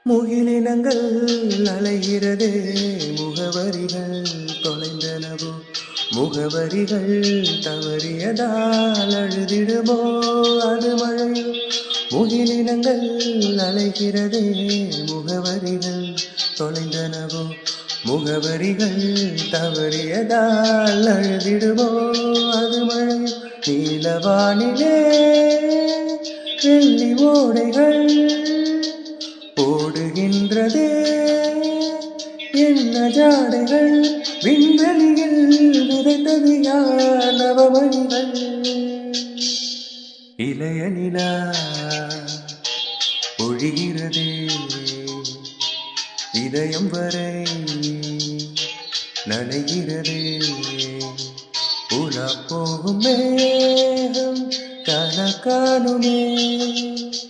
முகிலினங்கள் அலைகிறதே முகவரிகள் தொலைந்தனவோ முகவரிகள் தவறியதால் அழுதிடுமோ அது மழை முகிலினங்கள் அலைகிறதே முகவரிகள் தொலைந்தனவோ முகவரிகள் தவறியதால் அழுதிடுமோ அது மழை நீலவானிலே வெள்ளி ஓடைகள் ஓடுகின்றதே என்ன ஜாடைகள் விண்வெளியில் விதைத்தது யார் நவமணிகள் இளைய நிலா ஒழிகிறதே இதயம் வரை நனைகிறதே உலா போகும் மேகம் கனகானுமே